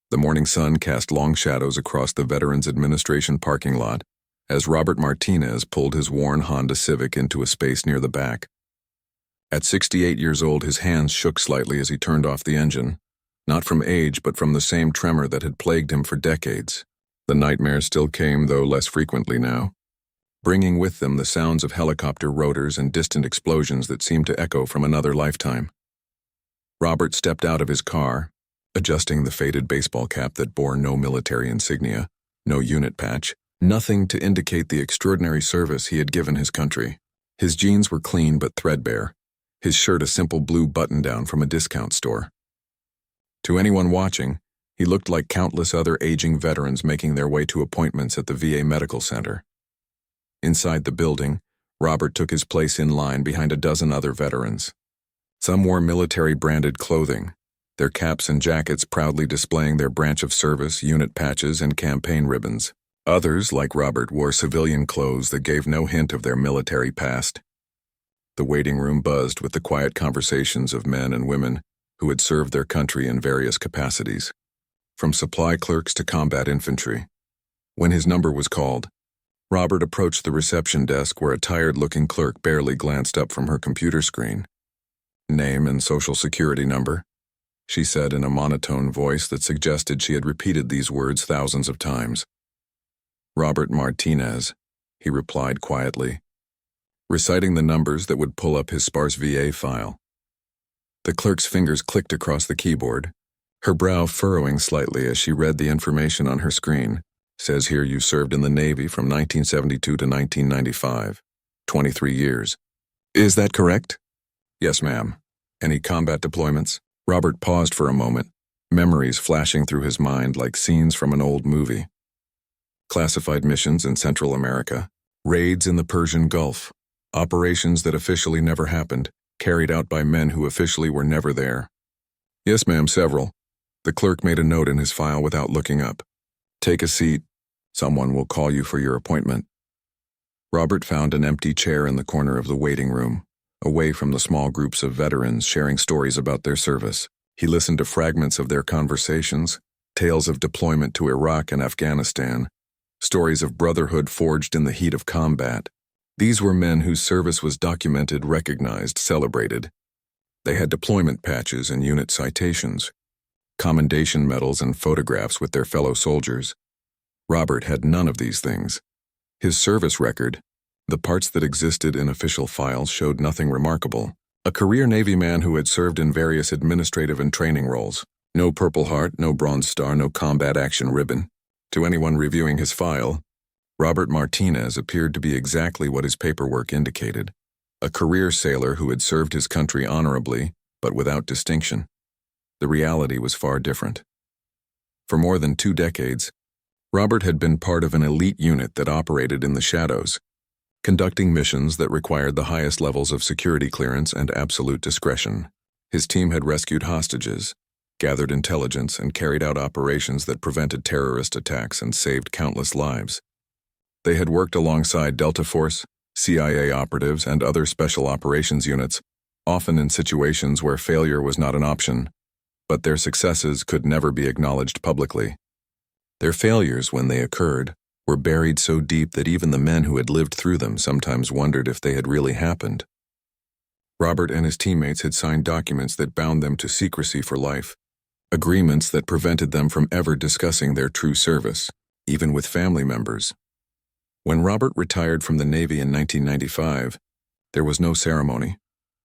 The morning sun cast long shadows across the Veterans Administration parking lot as Robert Martinez pulled his worn Honda Civic into a space near the back. At 68 years old, his hands shook slightly as he turned off the engine, not from age but from the same tremor that had plagued him for decades. The nightmares still came, though less frequently now, bringing with them the sounds of helicopter rotors and distant explosions that seemed to echo from another lifetime. Robert stepped out of his car, adjusting the faded baseball cap that bore no military insignia, no unit patch, nothing to indicate the extraordinary service he had given his country. His jeans were clean but threadbare, his shirt a simple blue button-down from a discount store. To anyone watching, he looked like countless other aging veterans making their way to appointments at the VA Medical Center. Inside the building, Robert took his place in line behind a dozen other veterans. Some wore military-branded clothing, their caps and jackets proudly displaying their branch of service, unit patches, and campaign ribbons. Others, like Robert, wore civilian clothes that gave no hint of their military past. The waiting room buzzed with the quiet conversations of men and women who had served their country in various capacities, from supply clerks to combat infantry. When his number was called, Robert approached the reception desk where a tired-looking clerk barely glanced up from her computer screen. "Name and social security number," she said in a monotone voice that suggested she had repeated these words thousands of times. "Robert Martinez," he replied quietly, reciting the numbers that would pull up his sparse VA file. The clerk's fingers clicked across the keyboard, her brow furrowing slightly as she read the information on her screen. "Says here you served in the Navy from 1972 to 1995, 23 years. Is that correct?" "Yes, ma'am." "Any combat deployments?" Robert paused for a moment, memories flashing through his mind like scenes from an old movie. Classified missions in Central America, raids in the Persian Gulf, operations that officially never happened, carried out by men who officially were never there. "Yes, ma'am, several." The clerk made a note in his file without looking up. "Take a seat. Someone will call you for your appointment." Robert found an empty chair in the corner of the waiting room, away from the small groups of veterans sharing stories about their service. He listened to fragments of their conversations, tales of deployment to Iraq and Afghanistan, stories of brotherhood forged in the heat of combat. These were men whose service was documented, recognized, celebrated. They had deployment patches and unit citations, commendation medals and photographs with their fellow soldiers. Robert had none of these things. His service record, the parts that existed in official files, showed nothing remarkable. A career Navy man who had served in various administrative and training roles. No Purple Heart, no Bronze Star, no combat action ribbon. To anyone reviewing his file, Robert Martinez appeared to be exactly what his paperwork indicated. A career sailor who had served his country honorably, but without distinction. The reality was far different. For more than 2 decades, Robert had been part of an elite unit that operated in the shadows, conducting missions that required the highest levels of security clearance and absolute discretion. His team had rescued hostages, gathered intelligence, and carried out operations that prevented terrorist attacks and saved countless lives. They had worked alongside Delta Force, CIA operatives, and other special operations units, often in situations where failure was not an option, but their successes could never be acknowledged publicly. Their failures, when they occurred, were buried so deep that even the men who had lived through them sometimes wondered if they had really happened. Robert and his teammates had signed documents that bound them to secrecy for life, agreements that prevented them from ever discussing their true service, even with family members. When Robert retired from the Navy in 1995, there was no ceremony,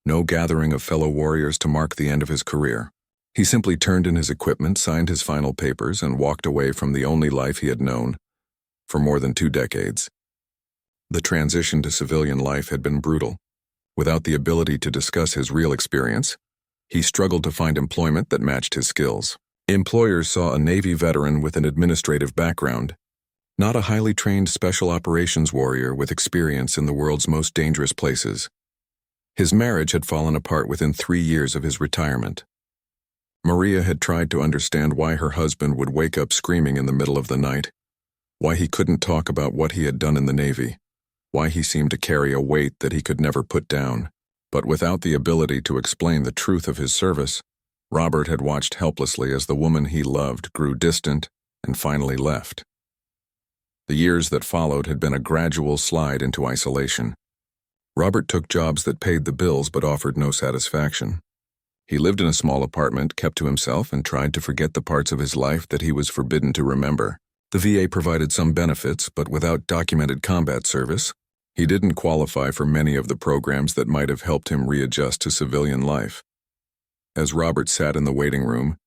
no gathering of fellow warriors to mark the end of his career. He simply turned in his equipment, signed his final papers, and walked away from the only life he had known for more than 2 decades. The transition to civilian life had been brutal. Without the ability to discuss his real experience, he struggled to find employment that matched his skills. Employers saw a Navy veteran with an administrative background, not a highly trained special operations warrior with experience in the world's most dangerous places. His marriage had fallen apart within 3 years of his retirement. Maria had tried to understand why her husband would wake up screaming in the middle of the night, why he couldn't talk about what he had done in the Navy, why he seemed to carry a weight that he could never put down. But without the ability to explain the truth of his service, Robert had watched helplessly as the woman he loved grew distant and finally left. The years that followed had been a gradual slide into isolation. Robert took jobs that paid the bills but offered no satisfaction. He lived in a small apartment, kept to himself, and tried to forget the parts of his life that he was forbidden to remember. The VA provided some benefits, but without documented combat service, he didn't qualify for many of the programs that might have helped him readjust to civilian life. As Robert sat in the waiting room,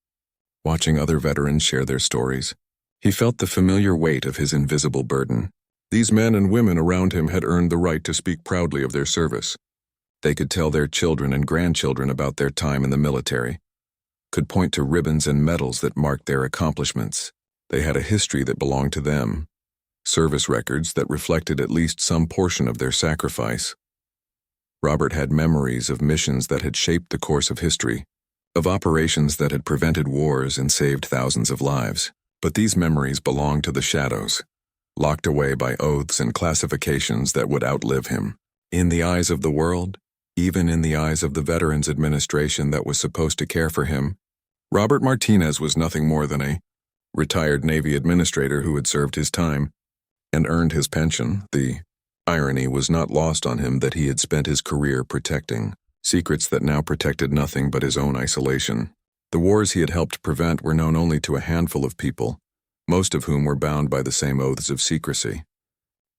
watching other veterans share their stories, he felt the familiar weight of his invisible burden. These men and women around him had earned the right to speak proudly of their service. They could tell their children and grandchildren about their time in the military, could point to ribbons and medals that marked their accomplishments. They had a history that belonged to them, service records that reflected at least some portion of their sacrifice. Robert had memories of missions that had shaped the course of history, of operations that had prevented wars and saved thousands of lives. But these memories belonged to the shadows, locked away by oaths and classifications that would outlive him. In the eyes of the world, even in the eyes of the Veterans Administration that was supposed to care for him, Robert Martinez was nothing more than a retired Navy administrator who had served his time and earned his pension. The irony was not lost on him that he had spent his career protecting secrets that now protected nothing but his own isolation. The wars he had helped prevent were known only to a handful of people, most of whom were bound by the same oaths of secrecy.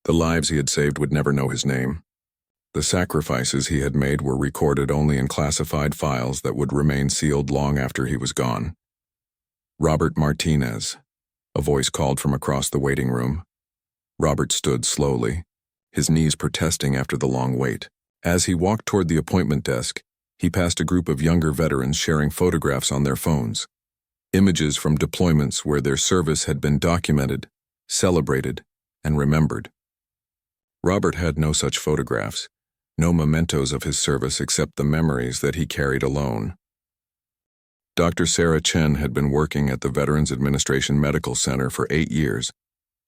The lives he had saved would never know his name. The sacrifices he had made were recorded only in classified files that would remain sealed long after he was gone. Robert Martinez, a voice called from across the waiting room. Robert stood slowly, his knees protesting after the long wait. As he walked toward the appointment desk, he passed a group of younger veterans sharing photographs on their phones, images from deployments where their service had been documented, celebrated, and remembered. Robert had no such photographs, no mementos of his service except the memories that he carried alone. Dr. Sarah Chen had been working at the Veterans Administration Medical Center for 8 years,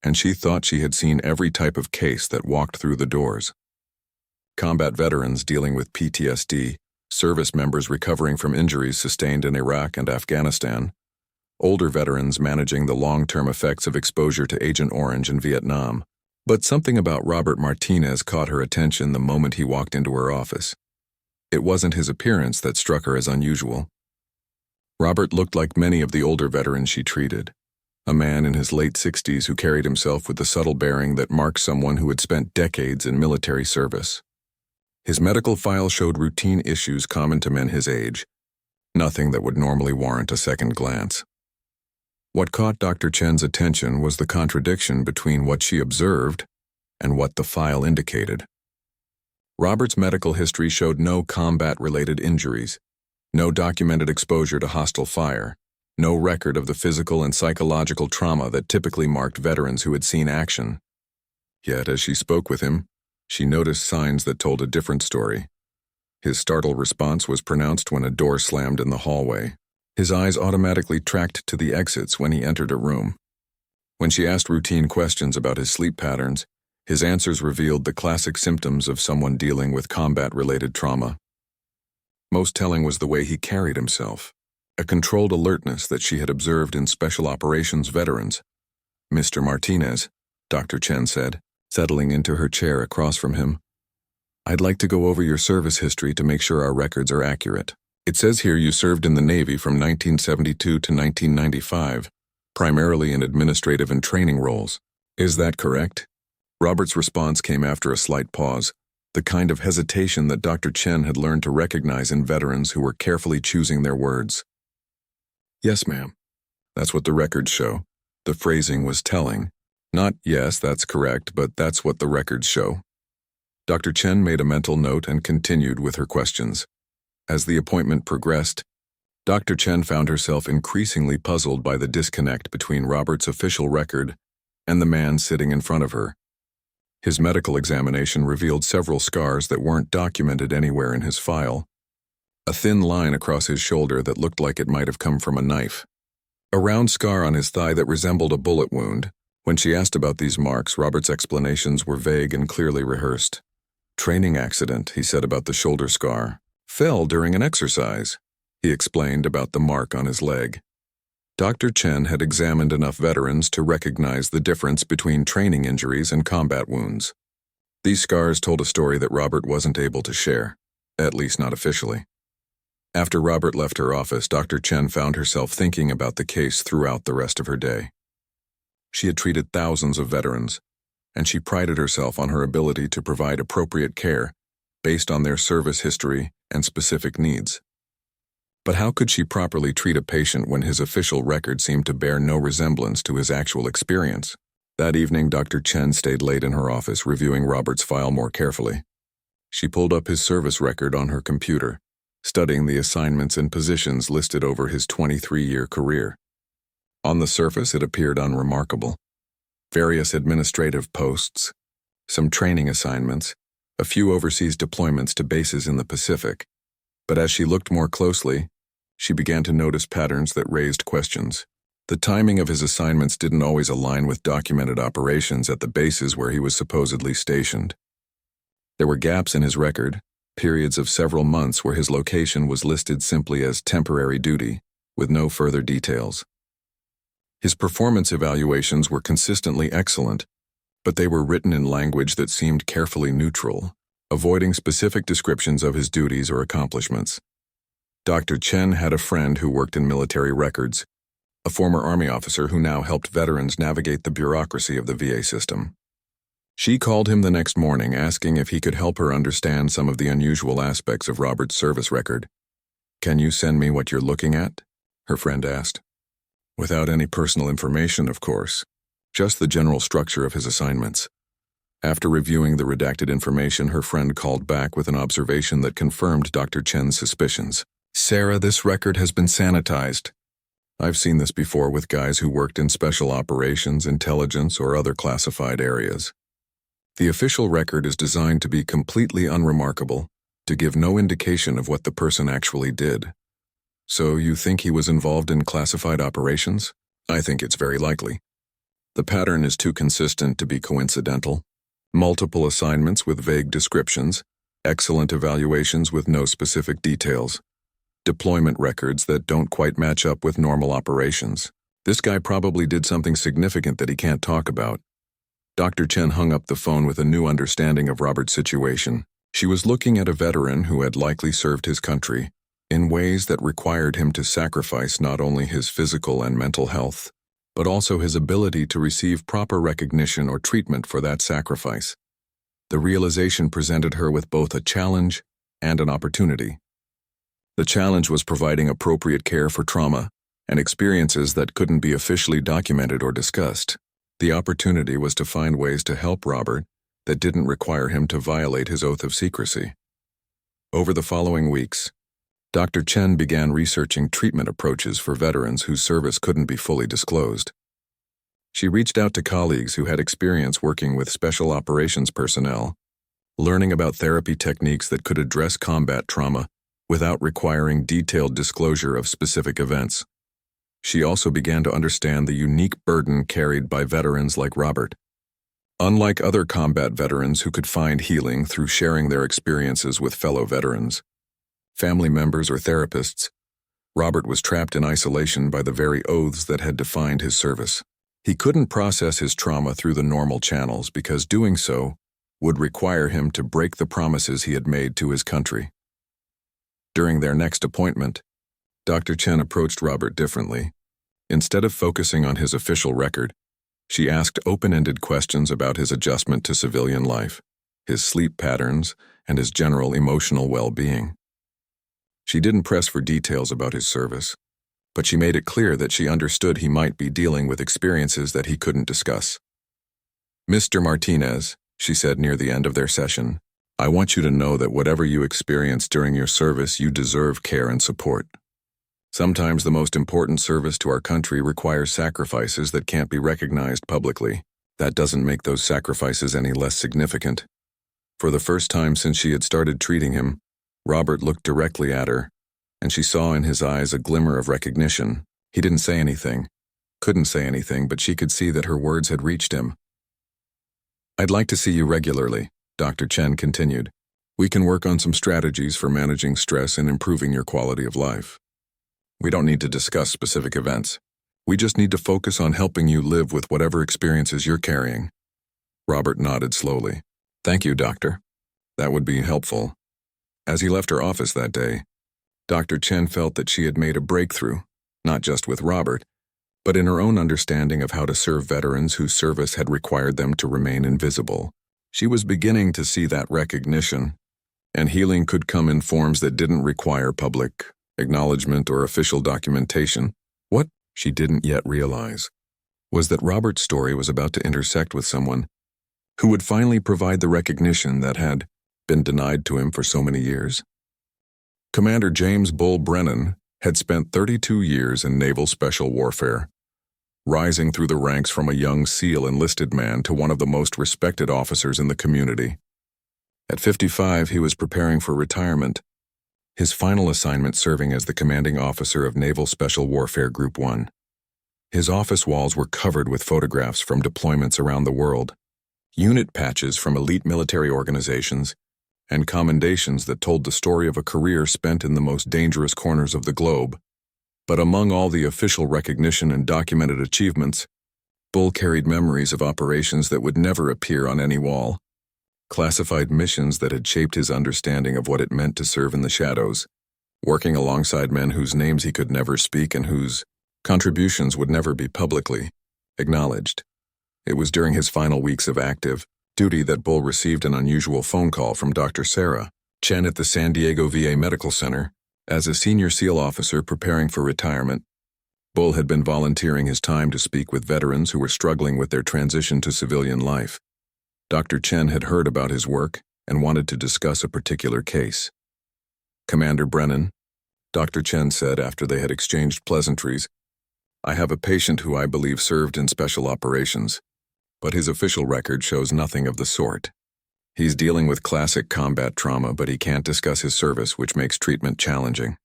and she thought she had seen every type of case that walked through the doors. Combat veterans dealing with PTSD, service members recovering from injuries sustained in Iraq and Afghanistan, older veterans managing the long-term effects of exposure to Agent Orange in Vietnam. But something about Robert Martinez caught her attention the moment he walked into her office. It wasn't his appearance that struck her as unusual. Robert looked like many of the older veterans she treated, a man in his late 60s who carried himself with the subtle bearing that marks someone who had spent decades in military service. His medical file showed routine issues common to men his age, nothing that would normally warrant a second glance. What caught Dr. Chen's attention was the contradiction between what she observed and what the file indicated. Robert's medical history showed no combat-related injuries, no documented exposure to hostile fire, no record of the physical and psychological trauma that typically marked veterans who had seen action. Yet, as she spoke with him, she noticed signs that told a different story. His startled response was pronounced when a door slammed in the hallway. His eyes automatically tracked to the exits when he entered a room. When she asked routine questions about his sleep patterns, his answers revealed the classic symptoms of someone dealing with combat-related trauma. Most telling was the way he carried himself, a controlled alertness that she had observed in special operations veterans. "Mr. Martinez," Dr. Chen said, settling into her chair across from him, "I'd like to go over your service history to make sure our records are accurate. It says here you served in the Navy from 1972 to 1995, primarily in administrative and training roles. Is that correct?" Robert's response came after a slight pause, the kind of hesitation that Dr. Chen had learned to recognize in veterans who were carefully choosing their words. "Yes, ma'am. That's what the records show." The phrasing was telling. Not, "Yes, that's correct, but that's what the records show." Dr. Chen made a mental note and continued with her questions. As the appointment progressed, Dr. Chen found herself increasingly puzzled by the disconnect between Robert's official record and the man sitting in front of her. His medical examination revealed several scars that weren't documented anywhere in his file. A thin line across his shoulder that looked like it might have come from a knife. A round scar on his thigh that resembled a bullet wound. When she asked about these marks, Robert's explanations were vague and clearly rehearsed. "Training accident," he said about the shoulder scar. "Fell during an exercise." he explained about the mark on his leg. Dr. Chen had examined enough veterans to recognize the difference between training injuries and combat wounds. These scars told a story that Robert wasn't able to share, at least not officially. After Robert left her office, Dr. Chen found herself thinking about the case throughout the rest of her day. She had treated thousands of veterans, and she prided herself on her ability to provide appropriate care based on their service history and specific needs. But how could she properly treat a patient when his official record seemed to bear no resemblance to his actual experience? That evening, Dr. Chen stayed late in her office, reviewing Robert's file more carefully. She pulled up his service record on her computer, studying the assignments and positions listed over his 23-year career. On the surface, it appeared unremarkable. Various administrative posts, some training assignments, a few overseas deployments to bases in the Pacific. But as she looked more closely, she began to notice patterns that raised questions. The timing of his assignments didn't always align with documented operations at the bases where he was supposedly stationed. There were gaps in his record, periods of several months where his location was listed simply as temporary duty, with no further details. His performance evaluations were consistently excellent, but they were written in language that seemed carefully neutral, avoiding specific descriptions of his duties or accomplishments. Dr. Chen had a friend who worked in military records, a former Army officer who now helped veterans navigate the bureaucracy of the VA system. She called him the next morning, asking if he could help her understand some of the unusual aspects of Robert's service record. "Can you send me what you're looking at?" her friend asked. "Without any personal information, of course. Just the general structure of his assignments." After reviewing the redacted information, her friend called back with an observation that confirmed Dr. Chen's suspicions. "Sarah, this record has been sanitized. I've seen this before with guys who worked in special operations, intelligence, or other classified areas. The official record is designed to be completely unremarkable, to give no indication of what the person actually did. So you think he was involved in classified operations? I think it's very likely. The pattern is too consistent to be coincidental. Multiple assignments with vague descriptions, excellent evaluations with no specific details, deployment records that don't quite match up with normal operations. This guy probably did something significant that he can't talk about." Dr. Chen hung up the phone with a new understanding of Robert's situation. She was looking at a veteran who had likely served his country in ways that required him to sacrifice not only his physical and mental health, but also his ability to receive proper recognition or treatment for that sacrifice. The realization presented her with both a challenge and an opportunity. The challenge was providing appropriate care for trauma and experiences that couldn't be officially documented or discussed. The opportunity was to find ways to help Robert that didn't require him to violate his oath of secrecy. Over the following weeks, Dr. Chen began researching treatment approaches for veterans whose service couldn't be fully disclosed. She reached out to colleagues who had experience working with special operations personnel, learning about therapy techniques that could address combat trauma without requiring detailed disclosure of specific events. She also began to understand the unique burden carried by veterans like Robert. Unlike other combat veterans who could find healing through sharing their experiences with fellow veterans, family members, or therapists, Robert was trapped in isolation by the very oaths that had defined his service. He couldn't process his trauma through the normal channels because doing so would require him to break the promises he had made to his country. During their next appointment, Dr. Chen approached Robert differently. Instead of focusing on his official record, she asked open-ended questions about his adjustment to civilian life, his sleep patterns, and his general emotional well-being. She didn't press for details about his service, but she made it clear that she understood he might be dealing with experiences that he couldn't discuss. "Mr. Martinez," she said near the end of their session, "I want you to know that whatever you experienced during your service, you deserve care and support. Sometimes the most important service to our country requires sacrifices that can't be recognized publicly. That doesn't make those sacrifices any less significant." For the first time since she had started treating him, Robert looked directly at her, and she saw in his eyes a glimmer of recognition. He didn't say anything, couldn't say anything, but she could see that her words had reached him. "I'd like to see you regularly," Dr. Chen continued. "We can work on some strategies for managing stress and improving your quality of life." We don't need to discuss specific events. We just need to focus on helping you live with whatever experiences you're carrying. Robert nodded slowly. Thank you, Doctor. That would be helpful. As he left her office that day, Dr. Chen felt that she had made a breakthrough, not just with Robert, but in her own understanding of how to serve veterans whose service had required them to remain invisible. She was beginning to see that recognition, and healing could come in forms that didn't require public acknowledgement or official documentation. What she didn't yet realize was that Robert's story was about to intersect with someone who would finally provide the recognition that had been denied to him for so many years. Commander James Bull Brennan had spent 32 years in naval special warfare, rising through the ranks from a young SEAL enlisted man to one of the most respected officers in the community. At 55, he was preparing for retirement, his final assignment serving as the commanding officer of Naval Special Warfare Group 1. His office walls were covered with photographs from deployments around the world, unit patches from elite military organizations, and commendations that told the story of a career spent in the most dangerous corners of the globe. But among all the official recognition and documented achievements, Bull carried memories of operations that would never appear on any wall, classified missions that had shaped his understanding of what it meant to serve in the shadows, working alongside men whose names he could never speak and whose contributions would never be publicly acknowledged. It was during his final weeks of active duty that Bull received an unusual phone call from Dr. Sarah Chen at the San Diego VA Medical Center. As a senior SEAL officer preparing for retirement, Bull had been volunteering his time to speak with veterans who were struggling with their transition to civilian life. Dr. Chen had heard about his work and wanted to discuss a particular case. Commander Brennan, Dr. Chen said after they had exchanged pleasantries, I have a patient who I believe served in special operations, but his official record shows nothing of the sort. He's dealing with classic combat trauma, but he can't discuss his service, which makes treatment challenging.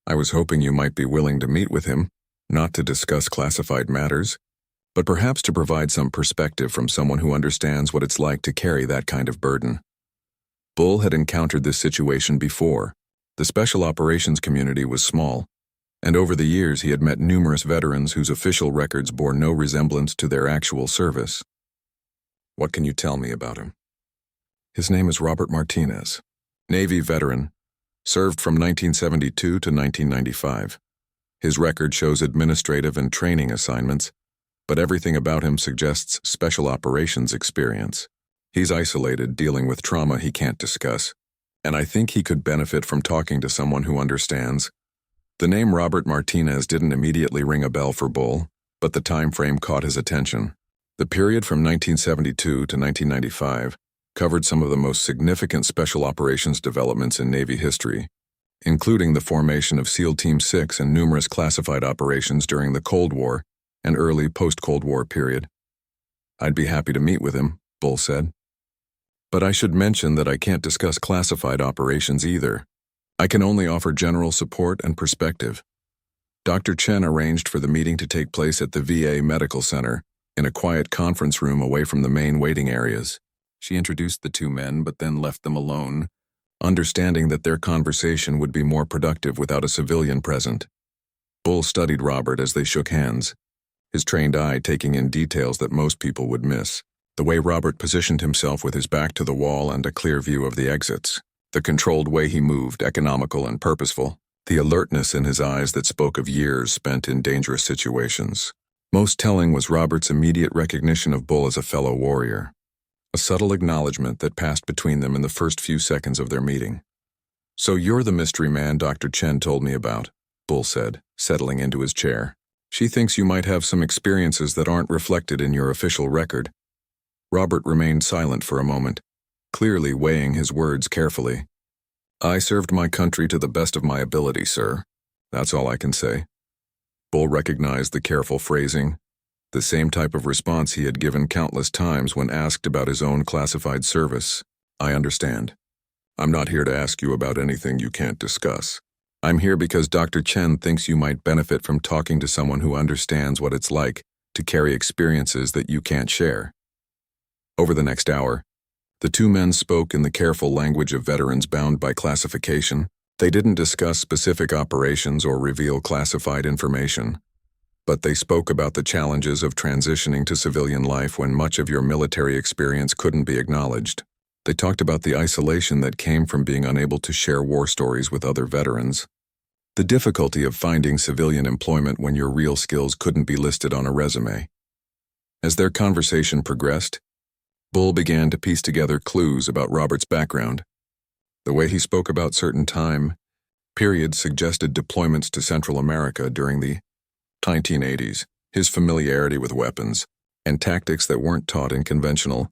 I was hoping you might be willing to meet with him, not to discuss classified matters, but perhaps to provide some perspective from someone who understands what it's like to carry that kind of burden. Bull had encountered this situation before. The special operations community was small, and over the years he had met numerous veterans whose official records bore no resemblance to their actual service. What can you tell me about him? His name is Robert Martinez, Navy veteran, served from 1972 to 1995. His record shows administrative and training assignments, but everything about him suggests special operations experience. He's isolated, dealing with trauma he can't discuss, and I think he could benefit from talking to someone who understands. The name Robert Martinez didn't immediately ring a bell for Bull, but the time frame caught his attention. The period from 1972 to 1995 covered some of the most significant special operations developments in Navy history, including the formation of SEAL Team 6 and numerous classified operations during the Cold War and early post-Cold War period. I'd be happy to meet with him, Bull said. But I should mention that I can't discuss classified operations either. I can only offer general support and perspective. Dr. Chen arranged for the meeting to take place at the VA Medical Center in a quiet conference room away from the main waiting areas. She introduced the two men but then left them alone, understanding that their conversation would be more productive without a civilian present. Bull studied Robert as they shook hands, his trained eye taking in details that most people would miss. The way Robert positioned himself with his back to the wall and a clear view of the exits. The controlled way he moved, economical and purposeful. The alertness in his eyes that spoke of years spent in dangerous situations. Most telling was Robert's immediate recognition of Bull as a fellow warrior. A subtle acknowledgement that passed between them in the first few seconds of their meeting. So you're the mystery man Dr. Chen told me about, Bull said, settling into his chair. She thinks you might have some experiences that aren't reflected in your official record. Robert remained silent for a moment, clearly weighing his words carefully. I served my country to the best of my ability, sir. That's all I can say. Bull recognized the careful phrasing, the same type of response he had given countless times when asked about his own classified service. I understand. I'm not here to ask you about anything you can't discuss. I'm here because Dr. Chen thinks you might benefit from talking to someone who understands what it's like to carry experiences that you can't share. Over the next hour, the two men spoke in the careful language of veterans bound by classification, They didn't discuss specific operations or reveal classified information, but they spoke about the challenges of transitioning to civilian life when much of your military experience couldn't be acknowledged. They talked about the isolation that came from being unable to share war stories with other veterans, the difficulty of finding civilian employment when your real skills couldn't be listed on a resume. As their conversation progressed, Bull began to piece together clues about Robert's background. The way he spoke about certain time periods suggested deployments to Central America during the 1980s, his familiarity with weapons and tactics that weren't taught in conventional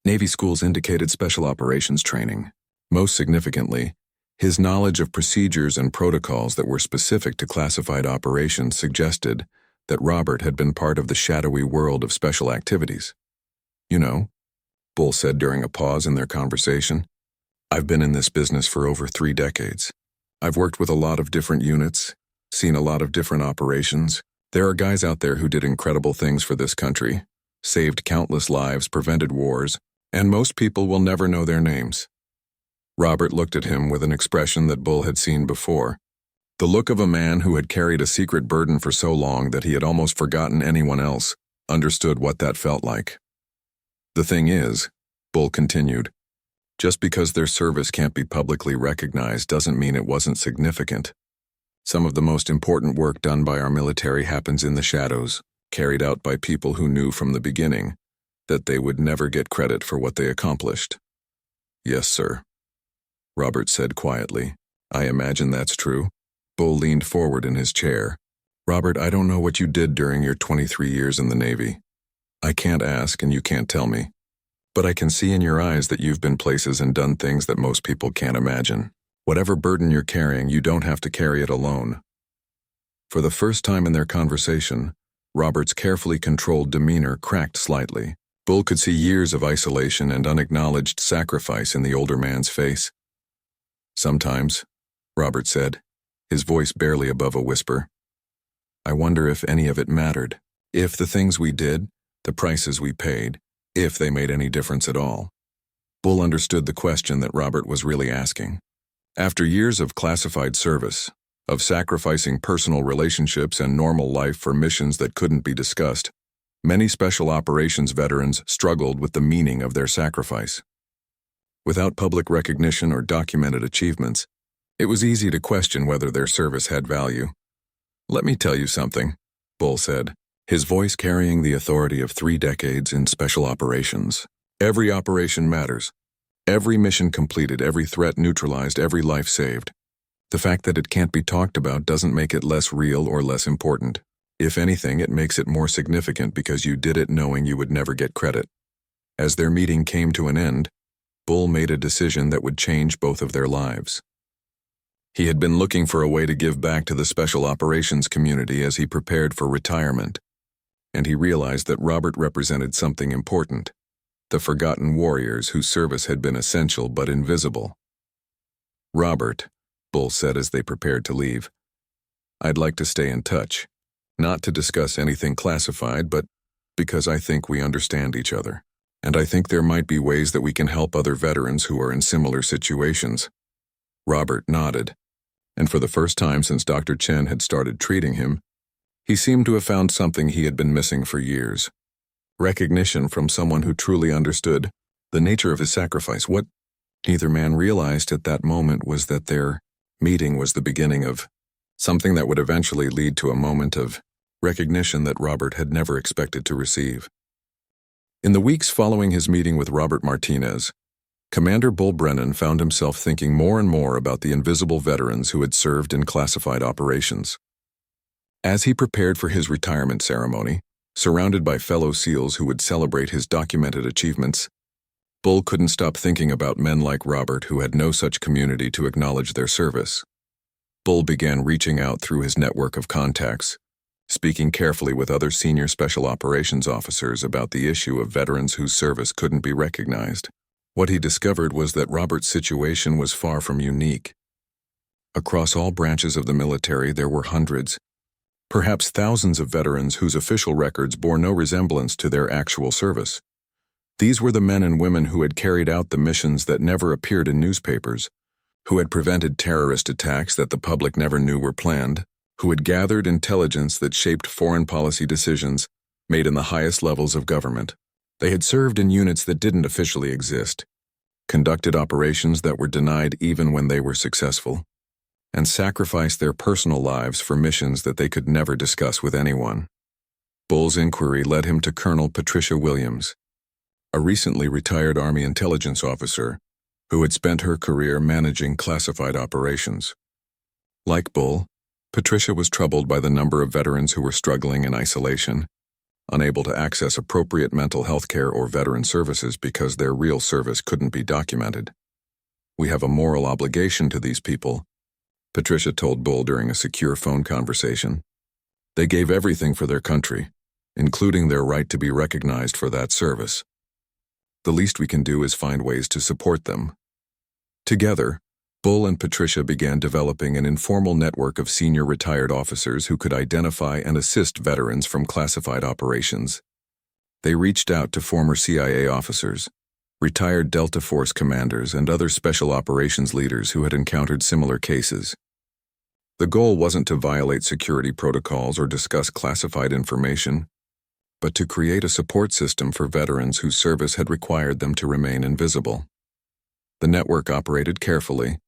Navy schools indicated special operations training. Most significantly, his knowledge of procedures and protocols that were specific to classified operations suggested that Robert had been part of the shadowy world of special activities. "You know," Bull said during a pause in their conversation, "I've been in this business for over 3 decades. I've worked with a lot of different units, seen a lot of different operations. There are guys out there who did incredible things for this country, saved countless lives, prevented wars, and most people will never know their names." Robert looked at him with an expression that Bull had seen before, the look of a man who had carried a secret burden for so long that he had almost forgotten anyone else understood what that felt like. "The thing is," Bull continued, "just because their service can't be publicly recognized doesn't mean it wasn't significant. Some of the most important work done by our military happens in the shadows, carried out by people who knew from the beginning that they would never get credit for what they accomplished." "Yes, sir," Robert said quietly. "I imagine that's true." Bull leaned forward in his chair. "Robert, I don't know what you did during your 23 years in the Navy. I can't ask and you can't tell me. But I can see in your eyes that you've been places and done things that most people can't imagine. Whatever burden you're carrying, you don't have to carry it alone." For the first time in their conversation, Robert's carefully controlled demeanor cracked slightly. Bull could see years of isolation and unacknowledged sacrifice in the older man's face. "Sometimes," Robert said, his voice barely above a whisper, "I wonder if any of it mattered. If the things we did, the prices we paid, if they made any difference at all." Bull understood the question that Robert was really asking. After years of classified service, of sacrificing personal relationships and normal life for missions that couldn't be discussed, many special operations veterans struggled with the meaning of their sacrifice. Without public recognition or documented achievements, it was easy to question whether their service had value. "Let me tell you something," Bull said, his voice carrying the authority of 3 decades in special operations. "Every operation matters. Every mission completed, every threat neutralized, every life saved. The fact that it can't be talked about doesn't make it less real or less important. If anything, it makes it more significant because you did it knowing you would never get credit." As their meeting came to an end, Bull made a decision that would change both of their lives. He had been looking for a way to give back to the special operations community as he prepared for retirement, and he realized that Robert represented something important, the forgotten warriors whose service had been essential but invisible. "Robert," Bull said as they prepared to leave, "I'd like to stay in touch, not to discuss anything classified, but because I think we understand each other. And I think there might be ways that we can help other veterans who are in similar situations." Robert nodded, and for the first time since Dr. Chen had started treating him, he seemed to have found something he had been missing for years. Recognition from someone who truly understood the nature of his sacrifice. What neither man realized at that moment was that their meeting was the beginning of something that would eventually lead to a moment of recognition that Robert had never expected to receive. In the weeks following his meeting with Robert Martinez, Commander Bull Brennan found himself thinking more and more about the invisible veterans who had served in classified operations. As he prepared for his retirement ceremony, surrounded by fellow SEALs who would celebrate his documented achievements, Bull couldn't stop thinking about men like Robert who had no such community to acknowledge their service. Bull began reaching out through his network of contacts, speaking carefully with other senior special operations officers about the issue of veterans whose service couldn't be recognized. What he discovered was that Robert's situation was far from unique. Across all branches of the military, there were hundreds, perhaps thousands of veterans whose official records bore no resemblance to their actual service. These were the men and women who had carried out the missions that never appeared in newspapers, who had prevented terrorist attacks that the public never knew were planned, who had gathered intelligence that shaped foreign policy decisions made in the highest levels of government. They had served in units that didn't officially exist, conducted operations that were denied even when they were successful, and sacrificed their personal lives for missions that they could never discuss with anyone. Bull's inquiry led him to Colonel Patricia Williams, a recently retired Army intelligence officer who had spent her career managing classified operations. Like Bull, Patricia was troubled by the number of veterans who were struggling in isolation, unable to access appropriate mental health care or veteran services because their real service couldn't be documented. "We have a moral obligation to these people," Patricia told Bull during a secure phone conversation. "They gave everything for their country, including their right to be recognized for that service. The least we can do is find ways to support them." Together, Bull and Patricia began developing an informal network of senior retired officers who could identify and assist veterans from classified operations. They reached out to former CIA officers, retired Delta Force commanders, and other special operations leaders who had encountered similar cases. The goal wasn't to violate security protocols or discuss classified information, but to create a support system for veterans whose service had required them to remain invisible. The network operated carefully,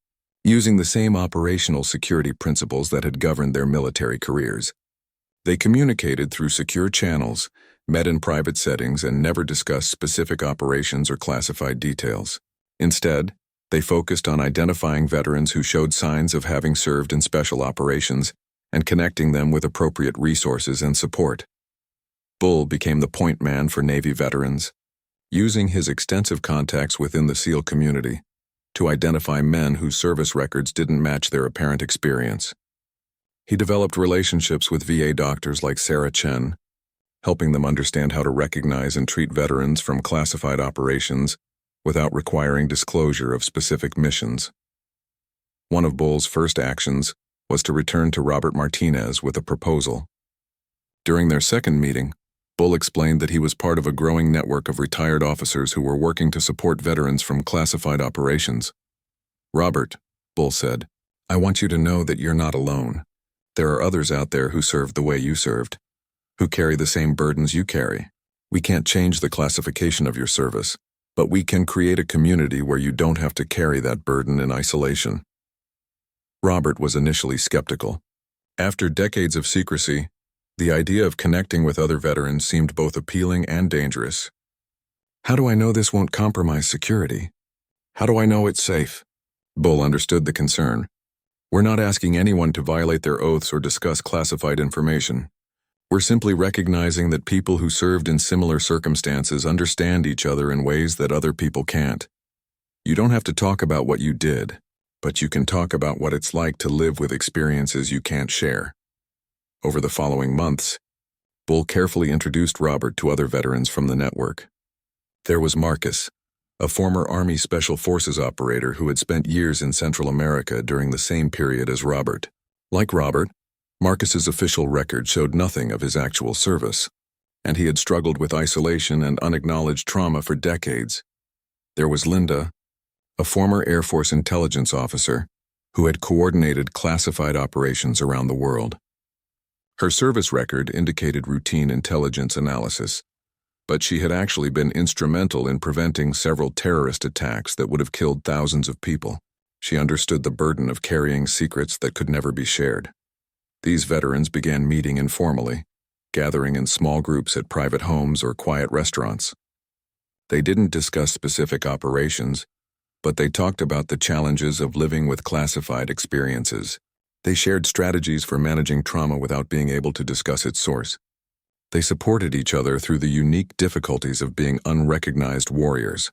using the same operational security principles that had governed their military careers. They communicated through secure channels, met in private settings, and never discussed specific operations or classified details. Instead, they focused on identifying veterans who showed signs of having served in special operations and connecting them with appropriate resources and support. Bull became the point man for Navy veterans, using his extensive contacts within the SEAL community to identify men whose service records didn't match their apparent experience. He developed relationships with VA doctors like Sarah Chen, helping them understand how to recognize and treat veterans from classified operations without requiring disclosure of specific missions. One of Bull's first actions was to return to Robert Martinez with a proposal. During their second meeting, Bull explained that he was part of a growing network of retired officers who were working to support veterans from classified operations. "Robert," Bull said, "I want you to know that you're not alone. There are others out there who served the way you served, who carry the same burdens you carry. We can't change the classification of your service, but we can create a community where you don't have to carry that burden in isolation." Robert was initially skeptical. After decades of secrecy, the idea of connecting with other veterans seemed both appealing and dangerous. "How do I know this won't compromise security? How do I know it's safe?" Bull understood the concern. "We're not asking anyone to violate their oaths or discuss classified information. We're simply recognizing that people who served in similar circumstances understand each other in ways that other people can't. You don't have to talk about what you did, but you can talk about what it's like to live with experiences you can't share." Over the following months, Bull carefully introduced Robert to other veterans from the network. There was Marcus, a former Army Special Forces operator who had spent years in Central America during the same period as Robert. Like Robert, Marcus's official record showed nothing of his actual service, and he had struggled with isolation and unacknowledged trauma for decades. There was Linda, a former Air Force intelligence officer who had coordinated classified operations around the world. Her service record indicated routine intelligence analysis, but she had actually been instrumental in preventing several terrorist attacks that would have killed thousands of people. She understood the burden of carrying secrets that could never be shared. These veterans began meeting informally, gathering in small groups at private homes or quiet restaurants. They didn't discuss specific operations, but they talked about the challenges of living with classified experiences. They shared strategies for managing trauma without being able to discuss its source. They supported each other through the unique difficulties of being unrecognized warriors.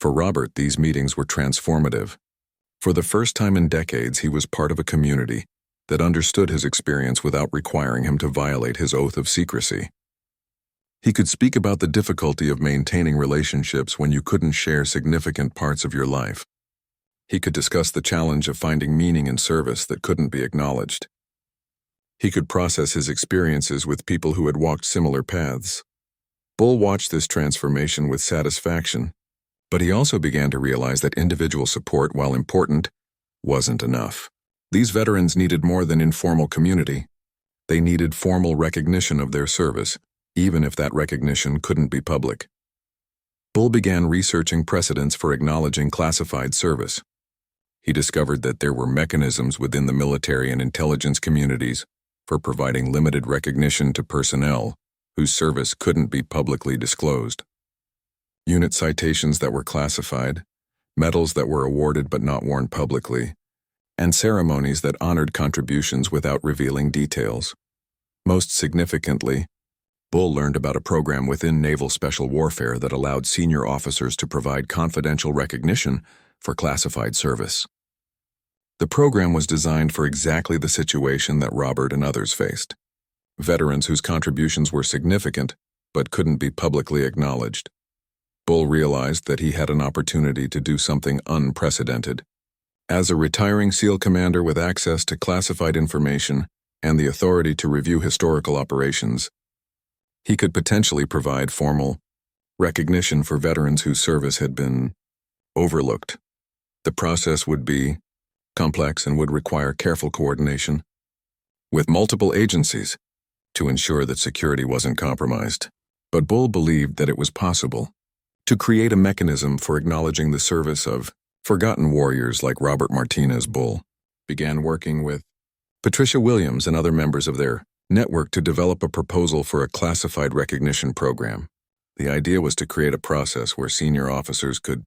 For Robert, these meetings were transformative. For the first time in decades, he was part of a community that understood his experience without requiring him to violate his oath of secrecy. He could speak about the difficulty of maintaining relationships when you couldn't share significant parts of your life. He could discuss the challenge of finding meaning in service that couldn't be acknowledged. He could process his experiences with people who had walked similar paths. Bull watched this transformation with satisfaction, but he also began to realize that individual support, while important, wasn't enough. These veterans needed more than informal community. They needed formal recognition of their service, even if that recognition couldn't be public. Bull began researching precedents for acknowledging classified service. He discovered that there were mechanisms within the military and intelligence communities for providing limited recognition to personnel whose service couldn't be publicly disclosed. Unit citations that were classified, medals that were awarded but not worn publicly, and ceremonies that honored contributions without revealing details. Most significantly, Bull learned about a program within naval special warfare that allowed senior officers to provide confidential recognition for classified service. The program was designed for exactly the situation that Robert and others faced: veterans whose contributions were significant but couldn't be publicly acknowledged. Bull realized that he had an opportunity to do something unprecedented. As a retiring SEAL commander with access to classified information and the authority to review historical operations, he could potentially provide formal recognition for veterans whose service had been overlooked. The process would be complex and would require careful coordination with multiple agencies to ensure that security wasn't compromised. But Bull believed that it was possible to create a mechanism for acknowledging the service of forgotten warriors like Robert Martinez. Bull began working with Patricia Williams and other members of their network to develop a proposal for a classified recognition program. The idea was to create a process where senior officers could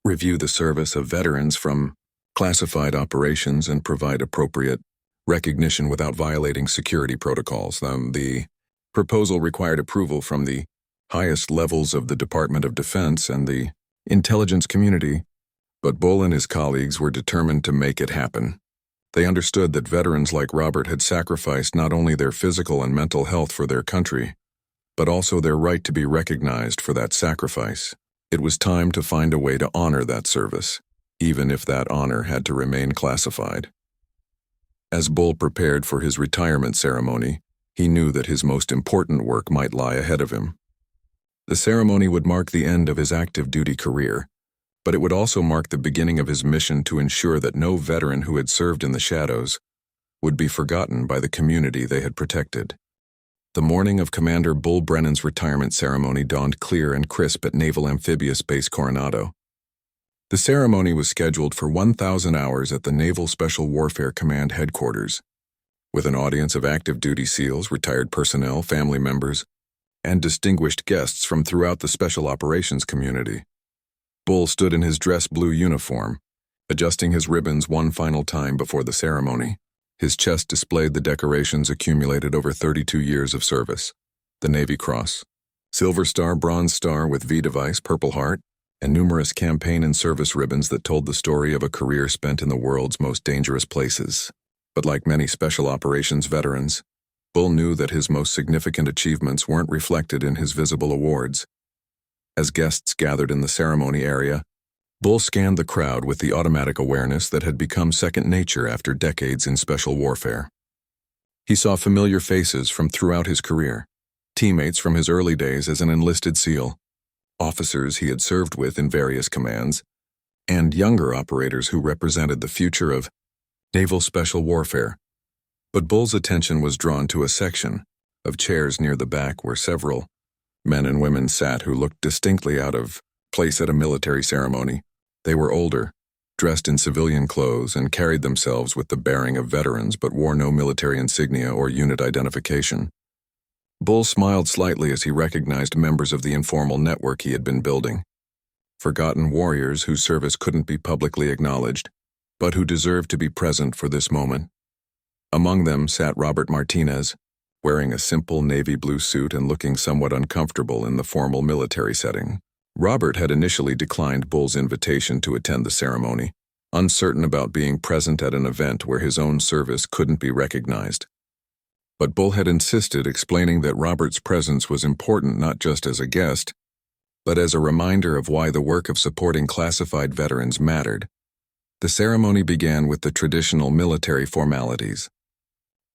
review the service of veterans from classified operations and provide appropriate recognition without violating security protocols. The proposal required approval from the highest levels of the Department of Defense and the intelligence community, but Bull and his colleagues were determined to make it happen. They understood that veterans like Robert had sacrificed not only their physical and mental health for their country, but also their right to be recognized for that sacrifice. It was time to find a way to honor that service, even if that honor had to remain classified. As Bull prepared for his retirement ceremony, he knew that his most important work might lie ahead of him. The ceremony would mark the end of his active duty career, but it would also mark the beginning of his mission to ensure that no veteran who had served in the shadows would be forgotten by the community they had protected. The morning of Commander Bull Brennan's retirement ceremony dawned clear and crisp at Naval Amphibious Base Coronado. The ceremony was scheduled for 1,000 hours at the Naval Special Warfare Command headquarters, with an audience of active duty SEALs, retired personnel, family members, and distinguished guests from throughout the special operations community. Bull stood in his dress blue uniform, adjusting his ribbons one final time before the ceremony. His chest displayed the decorations accumulated over 32 years of service: the Navy Cross, Silver Star, Bronze Star with V device, Purple Heart, and numerous campaign and service ribbons that told the story of a career spent in the world's most dangerous places. But like many special operations veterans, Bull knew that his most significant achievements weren't reflected in his visible awards. As guests gathered in the ceremony area, Bull scanned the crowd with the automatic awareness that had become second nature after decades in special warfare. He saw familiar faces from throughout his career, teammates from his early days as an enlisted SEAL, officers he had served with in various commands, and younger operators who represented the future of naval special warfare. But Bull's attention was drawn to a section of chairs near the back where several men and women sat who looked distinctly out of place at a military ceremony. They were older, dressed in civilian clothes, and carried themselves with the bearing of veterans but wore no military insignia or unit identification. Bull smiled slightly as he recognized members of the informal network he had been building. Forgotten warriors whose service couldn't be publicly acknowledged, but who deserved to be present for this moment. Among them sat Robert Martinez, wearing a simple navy blue suit and looking somewhat uncomfortable in the formal military setting. Robert had initially declined Bull's invitation to attend the ceremony, uncertain about being present at an event where his own service couldn't be recognized. But Bull had insisted, explaining that Robert's presence was important not just as a guest, but as a reminder of why the work of supporting classified veterans mattered. The ceremony began with the traditional military formalities.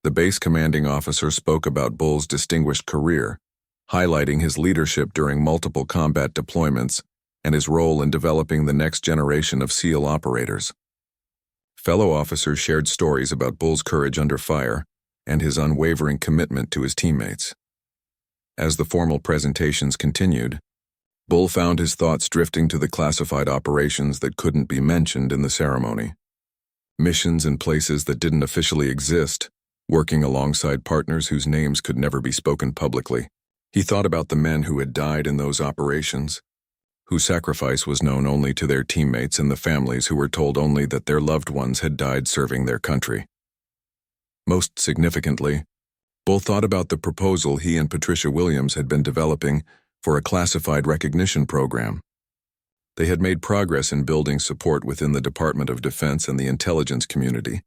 The base commanding officer spoke about Bull's distinguished career, highlighting his leadership during multiple combat deployments and his role in developing the next generation of SEAL operators. Fellow officers shared stories about Bull's courage under fire and his unwavering commitment to his teammates. As the formal presentations continued, Bull found his thoughts drifting to the classified operations that couldn't be mentioned in the ceremony. Missions in places that didn't officially exist, working alongside partners whose names could never be spoken publicly. He thought about the men who had died in those operations, whose sacrifice was known only to their teammates and the families who were told only that their loved ones had died serving their country. Most significantly, Bull thought about the proposal he and Patricia Williams had been developing for a classified recognition program. They had made progress in building support within the Department of Defense and the intelligence community,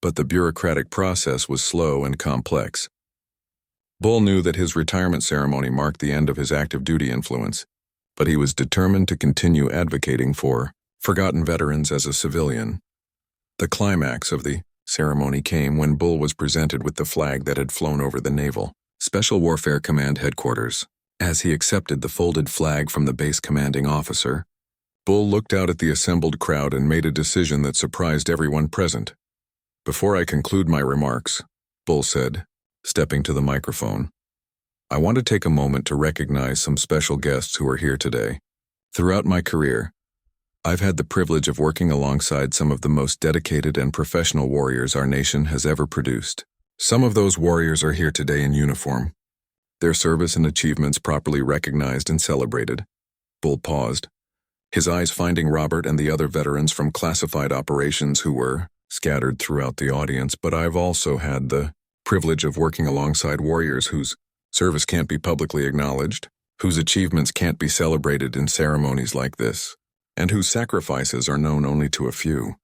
but the bureaucratic process was slow and complex. Bull knew that his retirement ceremony marked the end of his active duty influence, but he was determined to continue advocating for forgotten veterans as a civilian. The climax of the ceremony came when Bull was presented with the flag that had flown over the Naval Special Warfare Command headquarters. As he accepted the folded flag from the base commanding officer, Bull looked out at the assembled crowd and made a decision that surprised everyone present. "Before I conclude my remarks," Bull said, stepping to the microphone, "I want to take a moment to recognize some special guests who are here today. Throughout my career, I've had the privilege of working alongside some of the most dedicated and professional warriors our nation has ever produced. Some of those warriors are here today in uniform, their service and achievements properly recognized and celebrated." Bull paused, his eyes finding Robert and the other veterans from classified operations who were scattered throughout the audience. "But I've also had the privilege of working alongside warriors whose service can't be publicly acknowledged, whose achievements can't be celebrated in ceremonies like this, and whose sacrifices are known only to a few.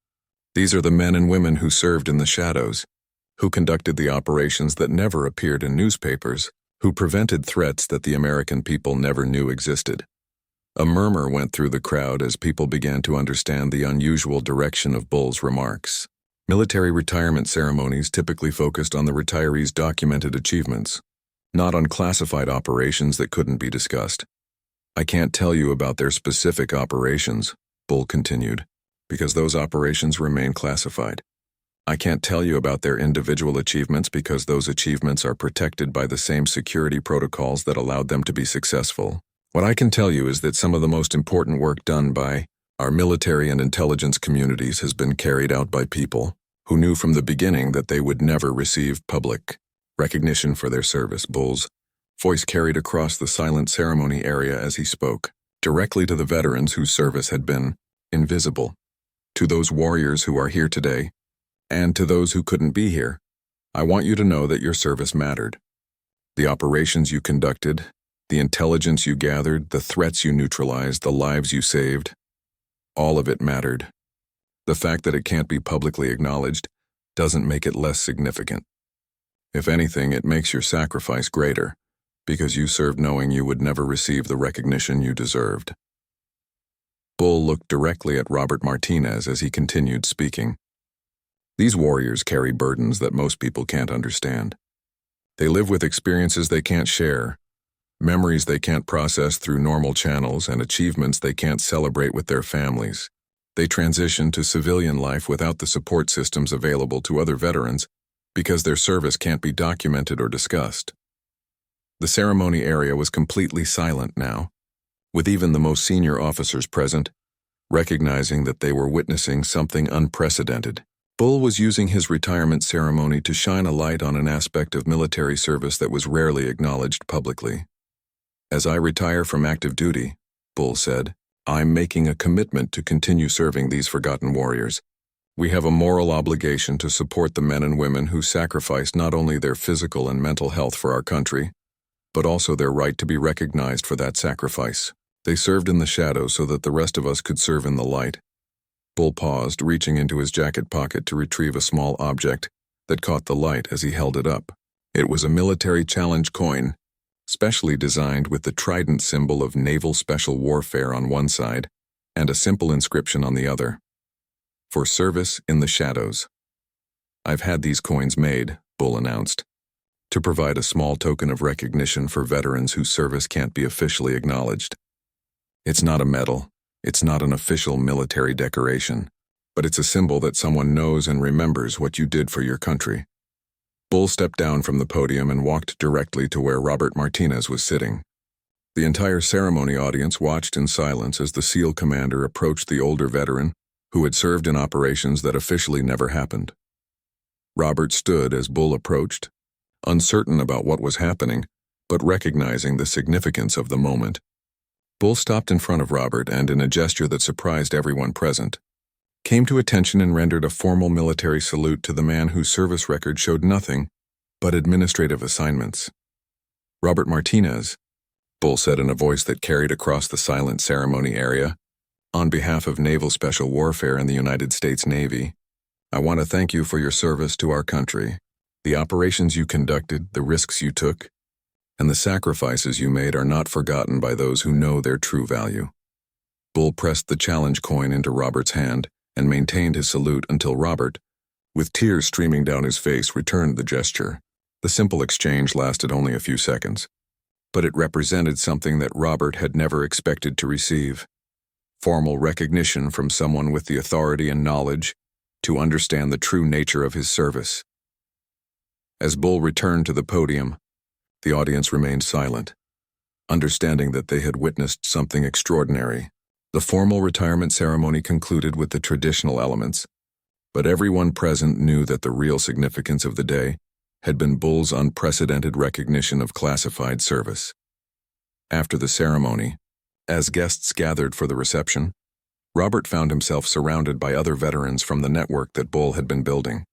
These are the men and women who served in the shadows, who conducted the operations that never appeared in newspapers, who prevented threats that the American people never knew existed." A murmur went through the crowd as people began to understand the unusual direction of Bull's remarks. Military retirement ceremonies typically focused on the retirees' documented achievements, not on classified operations that couldn't be discussed. "I can't tell you about their specific operations," Bull continued, "because those operations remain classified. I can't tell you about their individual achievements because those achievements are protected by the same security protocols that allowed them to be successful. What I can tell you is that some of the most important work done by our military and intelligence communities has been carried out by people who knew from the beginning that they would never receive public recognition for their service." Bull's voice carried across the silent ceremony area as he spoke, directly to the veterans whose service had been invisible. "To those warriors who are here today, and to those who couldn't be here, I want you to know that your service mattered. The operations you conducted, the intelligence you gathered, the threats you neutralized, the lives you saved, all of it mattered. The fact that it can't be publicly acknowledged doesn't make it less significant. If anything, it makes your sacrifice greater, because you served knowing you would never receive the recognition you deserved." Bull looked directly at Robert Martinez as he continued speaking. "These warriors carry burdens that most people can't understand. They live with experiences they can't share, memories they can't process through normal channels, and achievements they can't celebrate with their families. They transition to civilian life without the support systems available to other veterans because their service can't be documented or discussed." The ceremony area was completely silent now, with even the most senior officers present, recognizing that they were witnessing something unprecedented. Bull was using his retirement ceremony to shine a light on an aspect of military service that was rarely acknowledged publicly. "As I retire from active duty," Bull said, "I'm making a commitment to continue serving these forgotten warriors. We have a moral obligation to support the men and women who sacrificed not only their physical and mental health for our country, but also their right to be recognized for that sacrifice. They served in the shadows so that the rest of us could serve in the light." Bull paused, reaching into his jacket pocket to retrieve a small object that caught the light as he held it up. It was a military challenge coin, specially designed with the trident symbol of Naval Special Warfare on one side and a simple inscription on the other. "For service in the shadows." "I've had these coins made," Bull announced, "to provide a small token of recognition for veterans whose service can't be officially acknowledged. It's not a medal. It's not an official military decoration, but it's a symbol that someone knows and remembers what you did for your country. Bull stepped down from the podium and walked directly to where Robert Martinez was sitting. The entire ceremony audience watched in silence as the SEAL commander approached the older veteran who had served in operations that officially never happened. Robert stood as Bull approached, uncertain about what was happening, but recognizing the significance of the moment. Bull stopped in front of Robert and, in a gesture that surprised everyone present, came to attention and rendered a formal military salute to the man whose service record showed nothing but administrative assignments. "Robert Martinez," Bull said in a voice that carried across the silent ceremony area, "on behalf of Naval Special Warfare and the United States Navy, I want to thank you for your service to our country. The operations you conducted, the risks you took, and the sacrifices you made are not forgotten by those who know their true value." Bull pressed the challenge coin into Robert's hand and maintained his salute until Robert, with tears streaming down his face, returned the gesture. The simple exchange lasted only a few seconds, but it represented something that Robert had never expected to receive: formal recognition from someone with the authority and knowledge to understand the true nature of his service. As Bull returned to the podium, the audience remained silent, understanding that they had witnessed something extraordinary. The formal retirement ceremony concluded with the traditional elements, but everyone present knew that the real significance of the day had been Bull's unprecedented recognition of classified service. After the ceremony, as guests gathered for the reception, Robert found himself surrounded by other veterans from the network that Bull had been building.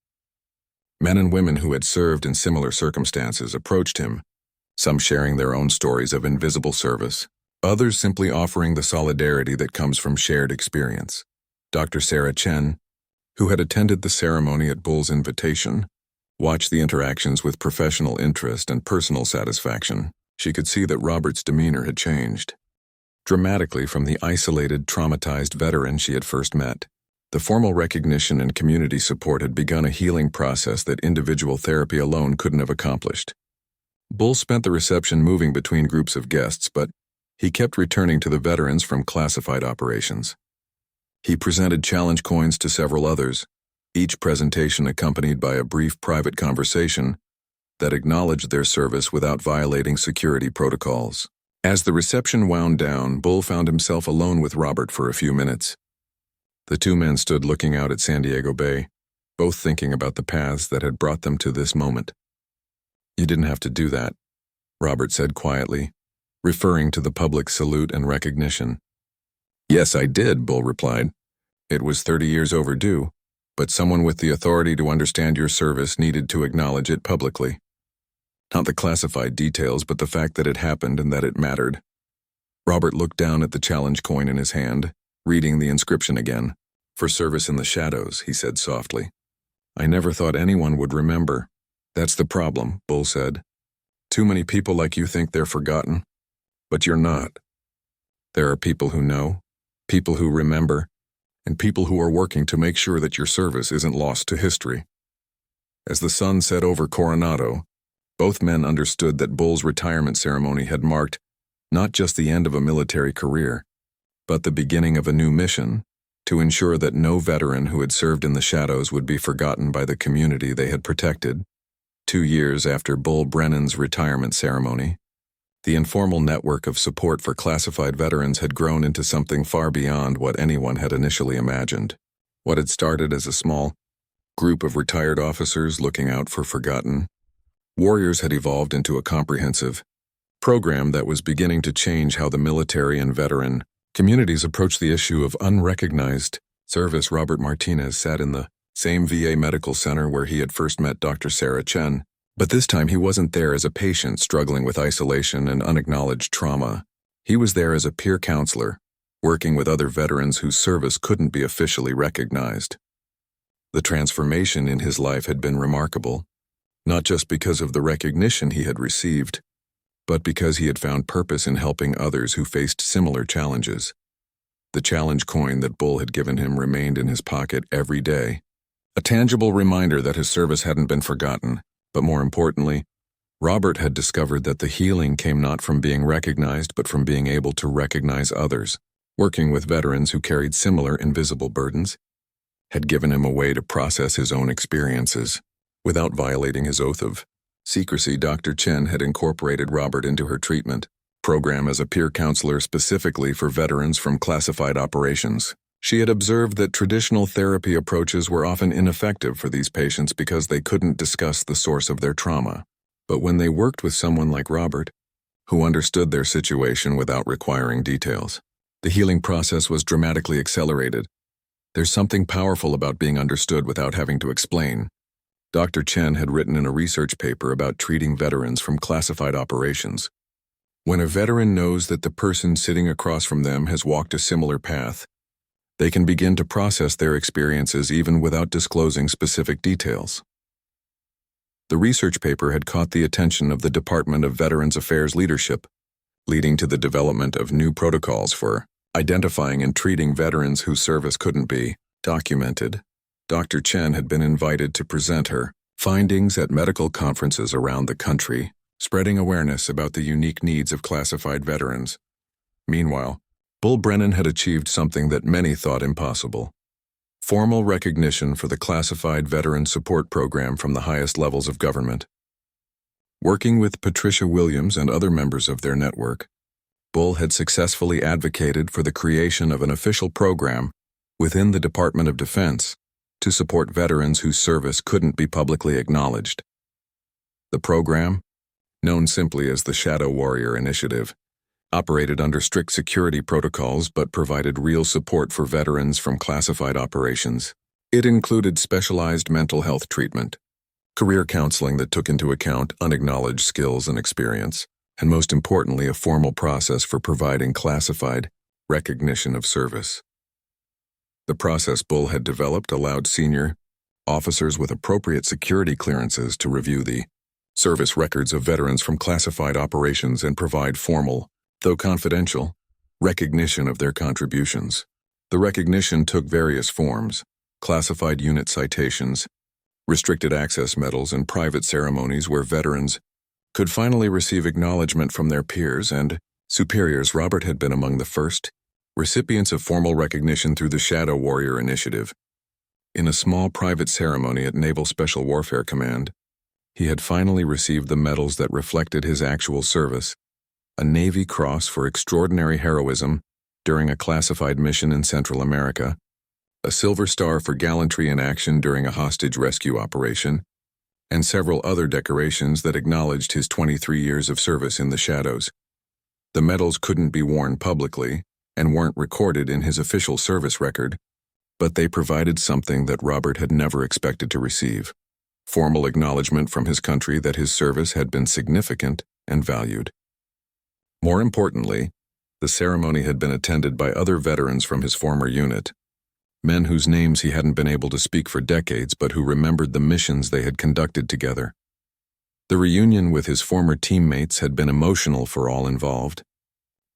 Men and women who had served in similar circumstances approached him, some sharing their own stories of invisible service, others simply offering the solidarity that comes from shared experience. Dr. Sarah Chen, who had attended the ceremony at Bull's invitation, watched the interactions with professional interest and personal satisfaction. She could see that Robert's demeanor had changed dramatically from the isolated, traumatized veteran she had first met. The formal recognition and community support had begun a healing process that individual therapy alone couldn't have accomplished. Bull spent the reception moving between groups of guests, but he kept returning to the veterans from classified operations. He presented challenge coins to several others, each presentation accompanied by a brief private conversation that acknowledged their service without violating security protocols. As the reception wound down, Bull found himself alone with Robert for a few minutes. The two men stood looking out at San Diego Bay, both thinking about the paths that had brought them to this moment. "You didn't have to do that," Robert said quietly, referring to the public salute and recognition. "Yes, I did," Bull replied. "It was 30 years overdue, but someone with the authority to understand your service needed to acknowledge it publicly. Not the classified details, but the fact that it happened and that it mattered." Robert looked down at the challenge coin in his hand, reading the inscription again. "For service in the shadows," he said softly. "I never thought anyone would remember." "That's the problem," Bull said. "Too many people like you think they're forgotten, but you're not. There are people who know, people who remember, and people who are working to make sure that your service isn't lost to history." As the sun set over Coronado, both men understood that Bull's retirement ceremony had marked not just the end of a military career, but the beginning of a new mission to ensure that no veteran who had served in the shadows would be forgotten by the community they had protected. 2 years after Bull Brennan's retirement ceremony, the informal network of support for classified veterans had grown into something far beyond what anyone had initially imagined. What had started as a small group of retired officers looking out for forgotten warriors had evolved into a comprehensive program that was beginning to change how the military and veteran communities approached the issue of unrecognized service. Robert Martinez sat in the same VA medical center where he had first met Dr. Sarah Chen, but this time he wasn't there as a patient struggling with isolation and unacknowledged trauma. He was there as a peer counselor, working with other veterans whose service couldn't be officially recognized. The transformation in his life had been remarkable, not just because of the recognition he had received, but because he had found purpose in helping others who faced similar challenges. The challenge coin that Bull had given him remained in his pocket every day, a tangible reminder that his service hadn't been forgotten. But more importantly, Robert had discovered that the healing came not from being recognized, but from being able to recognize others. Working with veterans who carried similar invisible burdens, had given him a way to process his own experiences. Without violating his oath of secrecy, Dr. Chen had incorporated Robert into her treatment program as a peer counselor specifically for veterans from classified operations. She had observed that traditional therapy approaches were often ineffective for these patients because they couldn't discuss the source of their trauma. But when they worked with someone like Robert, who understood their situation without requiring details, the healing process was dramatically accelerated. There's something powerful about being understood without having to explain. Dr. Chen had written in a research paper about treating veterans from classified operations. When a veteran knows that the person sitting across from them has walked a similar path, they can begin to process their experiences even without disclosing specific details. The research paper had caught the attention of the Department of Veterans Affairs leadership, leading to the development of new protocols for identifying and treating veterans whose service couldn't be documented. Dr. Chen had been invited to present her findings at medical conferences around the country, spreading awareness about the unique needs of classified veterans. Meanwhile, Bull Brennan had achieved something that many thought impossible: formal recognition for the Classified Veteran Support Program from the highest levels of government. Working with Patricia Williams and other members of their network, Bull had successfully advocated for the creation of an official program within the Department of Defense to support veterans whose service couldn't be publicly acknowledged. The program, known simply as the Shadow Warrior Initiative, operated under strict security protocols but provided real support for veterans from classified operations. It included specialized mental health treatment, career counseling that took into account unacknowledged skills and experience, and most importantly, a formal process for providing classified recognition of service. The process Bull had developed allowed senior officers with appropriate security clearances to review the service records of veterans from classified operations and provide formal, though confidential, recognition of their contributions. The recognition took various forms: classified unit citations, restricted access medals, and private ceremonies where veterans could finally receive acknowledgement from their peers and superiors. Robert had been among the first recipients of formal recognition through the Shadow Warrior Initiative. In a small private ceremony at Naval Special Warfare Command, he had finally received the medals that reflected his actual service: a Navy Cross for extraordinary heroism during a classified mission in Central America, a Silver Star for gallantry in action during a hostage rescue operation, and several other decorations that acknowledged his 23 years of service in the shadows. The medals couldn't be worn publicly and weren't recorded in his official service record, but they provided something that Robert had never expected to receive: formal acknowledgement from his country that his service had been significant and valued. More importantly, the ceremony had been attended by other veterans from his former unit, men whose names he hadn't been able to speak for decades but who remembered the missions they had conducted together. The reunion with his former teammates had been emotional for all involved.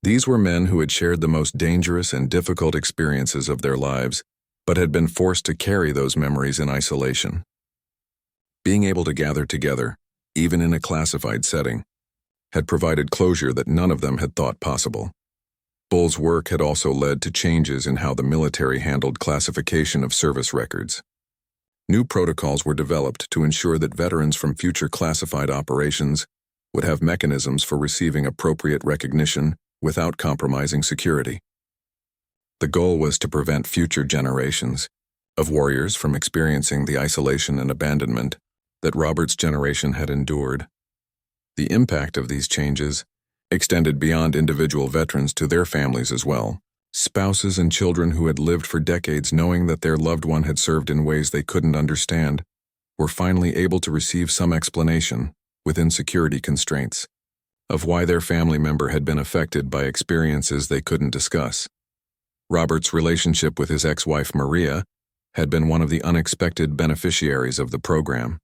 These were men who had shared the most dangerous and difficult experiences of their lives, but had been forced to carry those memories in isolation. Being able to gather together, even in a classified setting, had provided closure that none of them had thought possible. Bull's work had also led to changes in how the military handled classification of service records. New protocols were developed to ensure that veterans from future classified operations would have mechanisms for receiving appropriate recognition without compromising security. The goal was to prevent future generations of warriors from experiencing the isolation and abandonment that Robert's generation had endured. The impact of these changes extended beyond individual veterans to their families as well. Spouses and children who had lived for decades knowing that their loved one had served in ways they couldn't understand were finally able to receive some explanation, within security constraints, of why their family member had been affected by experiences they couldn't discuss. Robert's relationship with his ex-wife Maria had been one of the unexpected beneficiaries of the program.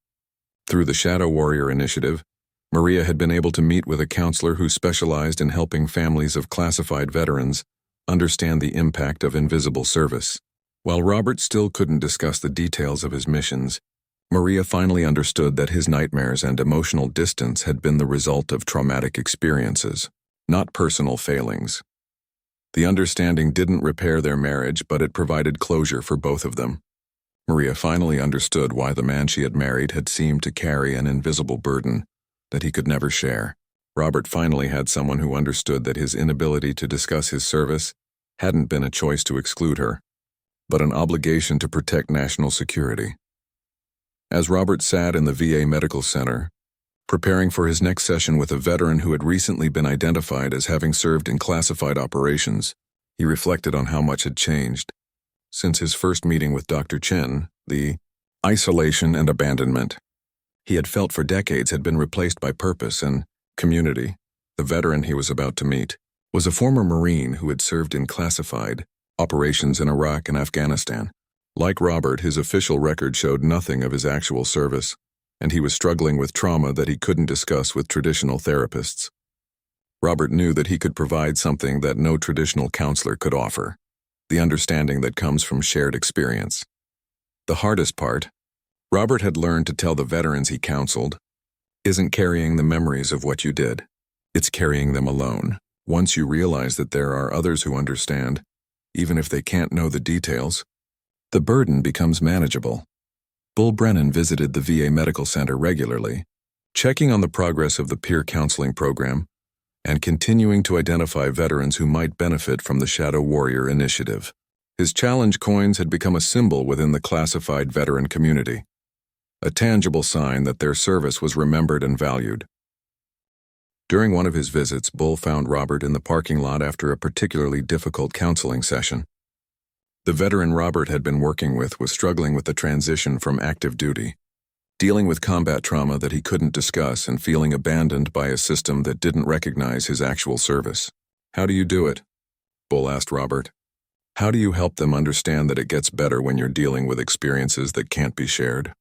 Through the Shadow Warrior Initiative, Maria had been able to meet with a counselor who specialized in helping families of classified veterans understand the impact of invisible service. While Robert still couldn't discuss the details of his missions, Maria finally understood that his nightmares and emotional distance had been the result of traumatic experiences, not personal failings. The understanding didn't repair their marriage, but it provided closure for both of them. Maria finally understood why the man she had married had seemed to carry an invisible burden that he could never share. Robert finally had someone who understood that his inability to discuss his service hadn't been a choice to exclude her, but an obligation to protect national security. As Robert sat in the VA Medical Center, preparing for his next session with a veteran who had recently been identified as having served in classified operations, he reflected on how much had changed. Since his first meeting with Dr. Chen, the isolation and abandonment he had felt for decades had been replaced by purpose and community. The veteran he was about to meet was a former Marine who had served in classified operations in Iraq and Afghanistan. Like Robert, his official record showed nothing of his actual service, and he was struggling with trauma that he couldn't discuss with traditional therapists. Robert knew that he could provide something that no traditional counselor could offer: the understanding that comes from shared experience. The hardest part, Robert had learned to tell the veterans he counseled, isn't carrying the memories of what you did. It's carrying them alone. Once you realize that there are others who understand, even if they can't know the details, the burden becomes manageable. Bull Brennan visited the VA Medical Center regularly, checking on the progress of the peer counseling program and continuing to identify veterans who might benefit from the Shadow Warrior initiative. His challenge coins had become a symbol within the classified veteran community, a tangible sign that their service was remembered and valued. During one of his visits, Bull found Robert in the parking lot after a particularly difficult counseling session. The veteran Robert had been working with was struggling with the transition from active duty, dealing with combat trauma that he couldn't discuss and feeling abandoned by a system that didn't recognize his actual service. "How do you do it?" Bull asked Robert. "How do you help them understand that it gets better when you're dealing with experiences that can't be shared?"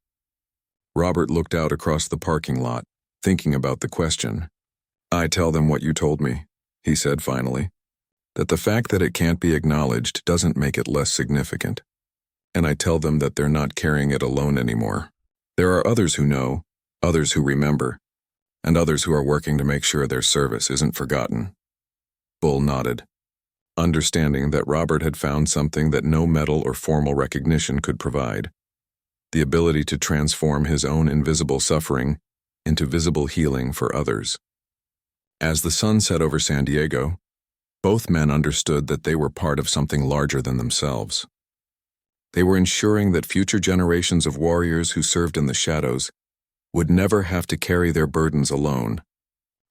Robert looked out across the parking lot, thinking about the question. "I tell them what you told me," he said finally, "that the fact that it can't be acknowledged doesn't make it less significant. And I tell them that they're not carrying it alone anymore. There are others who know, others who remember, and others who are working to make sure their service isn't forgotten." Bull nodded, understanding that Robert had found something that no medal or formal recognition could provide: the ability to transform his own invisible suffering into visible healing for others. As the sun set over San Diego, both men understood that they were part of something larger than themselves. They were ensuring that future generations of warriors who served in the shadows would never have to carry their burdens alone,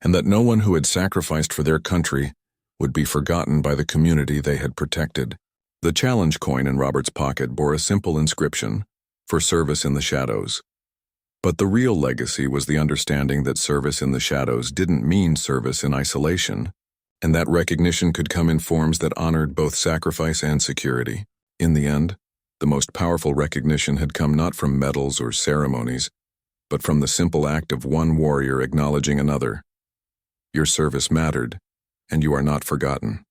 and that no one who had sacrificed for their country would be forgotten by the community they had protected. The challenge coin in Robert's pocket bore a simple inscription: "For service in the shadows." But the real legacy was the understanding that service in the shadows didn't mean service in isolation, and that recognition could come in forms that honored both sacrifice and security. In the end, the most powerful recognition had come not from medals or ceremonies, but from the simple act of one warrior acknowledging another: "Your service mattered, and you are not forgotten."